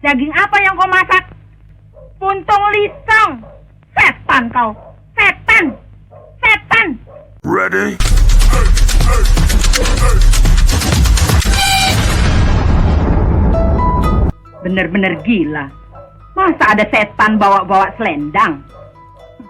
Daging apa yang kau masak? Puntung lisong. Setan kau. Setan. Setan. Ready? Bener-bener gila. Masa ada setan bawa-bawa selendang?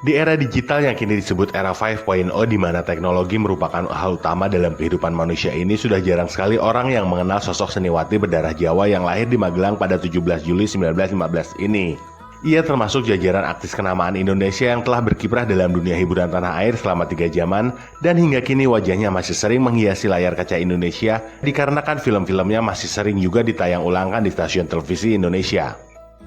Di era digital yang kini disebut era 5.0 di mana teknologi merupakan hal utama dalam kehidupan manusia ini, sudah jarang sekali orang yang mengenal sosok seniwati berdarah Jawa yang lahir di Magelang pada 17 Juli 1915 ini. Ia termasuk jajaran artis kenamaan Indonesia yang telah berkiprah dalam dunia hiburan tanah air selama 3 zaman, dan hingga kini wajahnya masih sering menghiasi layar kaca Indonesia dikarenakan film-filmnya masih sering juga ditayang ulangkan di stasiun televisi Indonesia.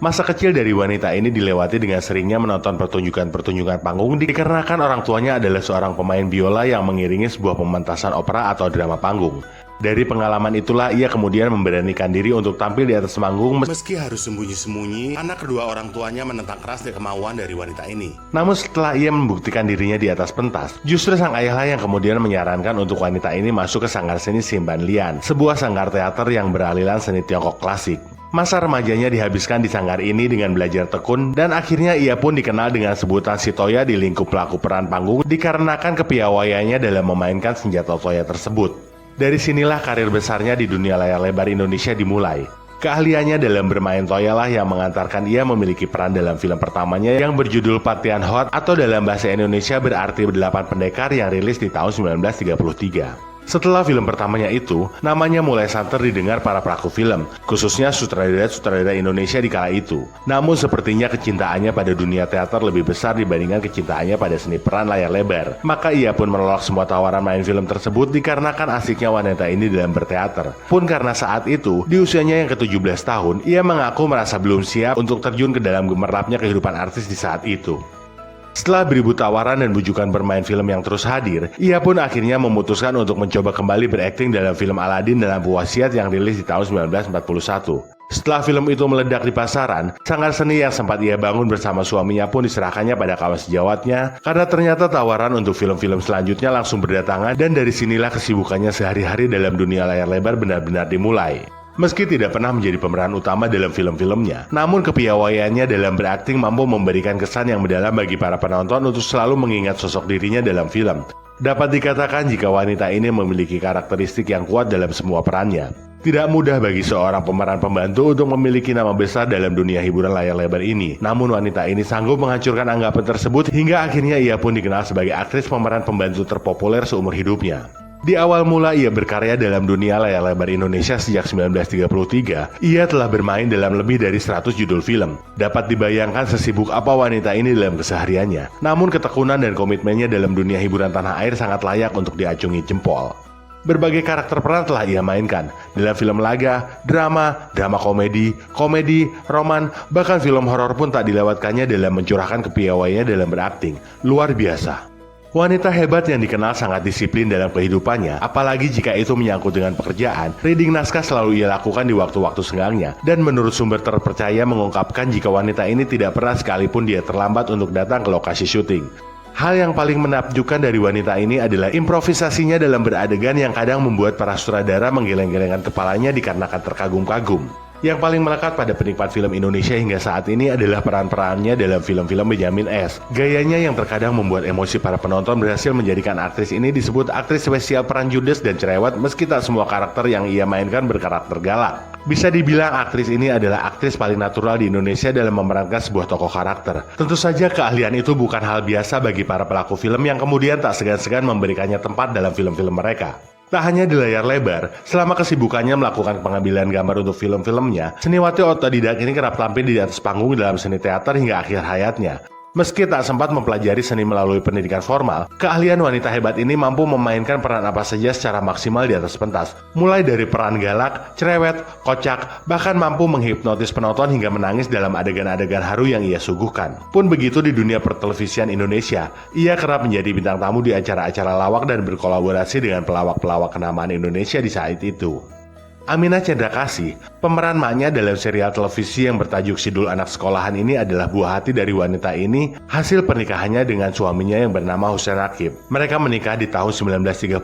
Masa kecil dari wanita ini dilewati dengan seringnya menonton pertunjukan-pertunjukan panggung dikarenakan orang tuanya adalah seorang pemain biola yang mengiringi sebuah pementasan opera atau drama panggung. Dari pengalaman itulah ia kemudian memberanikan diri untuk tampil di atas panggung meski harus sembunyi-sembunyi karena kedua orang tuanya menentang keras kemauan dari wanita ini. Namun setelah ia membuktikan dirinya di atas pentas, justru sang ayahlah yang kemudian menyarankan untuk wanita ini masuk ke Sanggar Seni Simban Lian, sebuah sanggar teater yang beraliran seni Tiongkok klasik. Masa remajanya dihabiskan di sanggar ini dengan belajar tekun, dan akhirnya ia pun dikenal dengan sebutan si Toya di lingkup pelaku peran panggung dikarenakan kepiawaiannya dalam memainkan senjata Toya tersebut. Dari sinilah karir besarnya di dunia layar lebar Indonesia dimulai. Keahliannya dalam bermain Toya lah yang mengantarkan ia memiliki peran dalam film pertamanya yang berjudul Patian Hot, atau dalam bahasa Indonesia berarti 8 Pendekar, yang rilis di tahun 1933. Setelah film pertamanya itu, namanya mulai santer didengar para pelaku film, khususnya sutradara-sutradara Indonesia di kala itu. Namun sepertinya kecintaannya pada dunia teater lebih besar dibandingkan kecintaannya pada seni peran layar lebar. Maka ia pun menolak semua tawaran main film tersebut dikarenakan asiknya wanita ini dalam berteater. Pun karena saat itu, di usianya yang ke-17 tahun, ia mengaku merasa belum siap untuk terjun ke dalam gemerlapnya kehidupan artis di saat itu. Setelah beribu tawaran dan bujukan bermain film yang terus hadir, ia pun akhirnya memutuskan untuk mencoba kembali berakting dalam film Aladin dan Lampu Wasiat yang rilis di tahun 1941. Setelah film itu meledak di pasaran, sanggar seni yang sempat ia bangun bersama suaminya pun diserahkannya pada kawan sejawatnya, karena ternyata tawaran untuk film-film selanjutnya langsung berdatangan, dan dari sinilah kesibukannya sehari-hari dalam dunia layar lebar benar-benar dimulai. Meski tidak pernah menjadi pemeran utama dalam film-filmnya, namun kepiawaiannya dalam berakting mampu memberikan kesan yang mendalam bagi para penonton untuk selalu mengingat sosok dirinya dalam film. Dapat dikatakan jika wanita ini memiliki karakteristik yang kuat dalam semua perannya. Tidak mudah bagi seorang pemeran pembantu untuk memiliki nama besar dalam dunia hiburan layar lebar ini. Namun wanita ini sanggup menghancurkan anggapan tersebut hingga akhirnya ia pun dikenal sebagai aktris pemeran pembantu terpopuler seumur hidupnya. Di awal mula ia berkarya dalam dunia layar lebar Indonesia sejak 1933, ia telah bermain dalam lebih dari 100 judul film. Dapat dibayangkan sesibuk apa wanita ini dalam kesehariannya. Namun ketekunan dan komitmennya dalam dunia hiburan tanah air sangat layak untuk diacungi jempol. Berbagai karakter peran telah ia mainkan dalam film laga, drama komedi, roman, bahkan film horor pun tak dilewatkannya dalam mencurahkan kepiawaiannya dalam berakting. Luar biasa. Wanita hebat yang dikenal sangat disiplin dalam kehidupannya, apalagi jika itu menyangkut dengan pekerjaan. Reading naskah selalu ia lakukan di waktu-waktu senggangnya, dan menurut sumber terpercaya mengungkapkan jika wanita ini tidak pernah sekalipun dia terlambat untuk datang ke lokasi syuting. Hal yang paling menakjubkan dari wanita ini adalah improvisasinya dalam beradegan yang kadang membuat para sutradara menggeleng-gelengkan kepalanya dikarenakan terkagum-kagum. Yang paling melekat pada penikmat film Indonesia hingga saat ini adalah peran-perannya dalam film-film Benyamin S. Gayanya yang terkadang membuat emosi para penonton berhasil menjadikan aktris ini disebut aktris spesial peran judes dan cerewet, meski tak semua karakter yang ia mainkan berkarakter galak. Bisa dibilang aktris ini adalah aktris paling natural di Indonesia dalam memerankan sebuah tokoh karakter. Tentu saja keahlian itu bukan hal biasa bagi para pelaku film yang kemudian tak segan-segan memberikannya tempat dalam film-film mereka. Tak hanya di layar lebar, selama kesibukannya melakukan pengambilan gambar untuk film-filmnya, seniwati otodidak ini kerap tampil di atas panggung dalam seni teater hingga akhir hayatnya. Meski tak sempat mempelajari seni melalui pendidikan formal, keahlian wanita hebat ini mampu memainkan peran apa saja secara maksimal di atas pentas. Mulai dari peran galak, cerewet, kocak, bahkan mampu menghipnotis penonton hingga menangis dalam adegan-adegan haru yang ia suguhkan. Pun begitu di dunia pertelevisian Indonesia, ia kerap menjadi bintang tamu di acara-acara lawak dan berkolaborasi dengan pelawak-pelawak kenamaan Indonesia di saat itu. Aminah Cendrakasih, pemeran maknya dalam serial televisi yang bertajuk Sidul Anak Sekolahan ini adalah buah hati dari wanita ini hasil pernikahannya dengan suaminya yang bernama Hussein Rakib. Mereka menikah di tahun 1936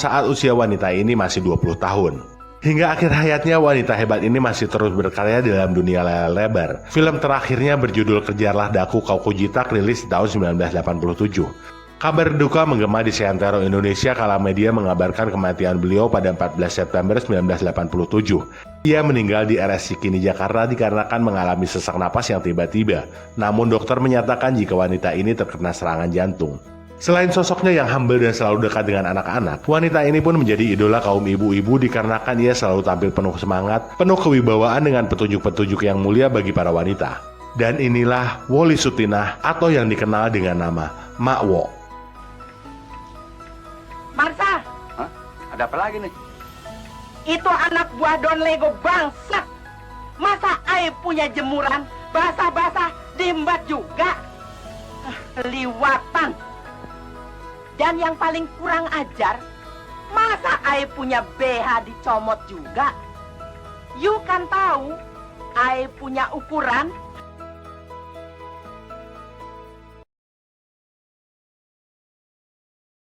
saat usia wanita ini masih 20 tahun. Hingga akhir hayatnya, wanita hebat ini masih terus berkarya dalam dunia layar lebar. Film terakhirnya berjudul Kejarlah Daku Kau Kujitak rilis di tahun 1987. Kabar duka menggema di seantero Indonesia kala media mengabarkan kematian beliau pada 14 September 1987. Ia meninggal di RS Cikini, Jakarta dikarenakan mengalami sesak napas yang tiba-tiba. Namun dokter menyatakan jika wanita ini terkena serangan jantung. Selain sosoknya yang humble dan selalu dekat dengan anak-anak, wanita ini pun menjadi idola kaum ibu-ibu dikarenakan ia selalu tampil penuh semangat, penuh kewibawaan dengan petunjuk-petunjuk yang mulia bagi para wanita. Dan inilah Woli Sutinah atau yang dikenal dengan nama Mak Wo. Marsa, Hah? Ada apa lagi nih? itu anak buah Don Lego bangsat. Masa Ai punya jemuran, basah-basah diembat juga. Liwatan. Dan yang paling kurang ajar, masa Ai punya BH dicomot juga? You kan tahu, Ai punya ukuran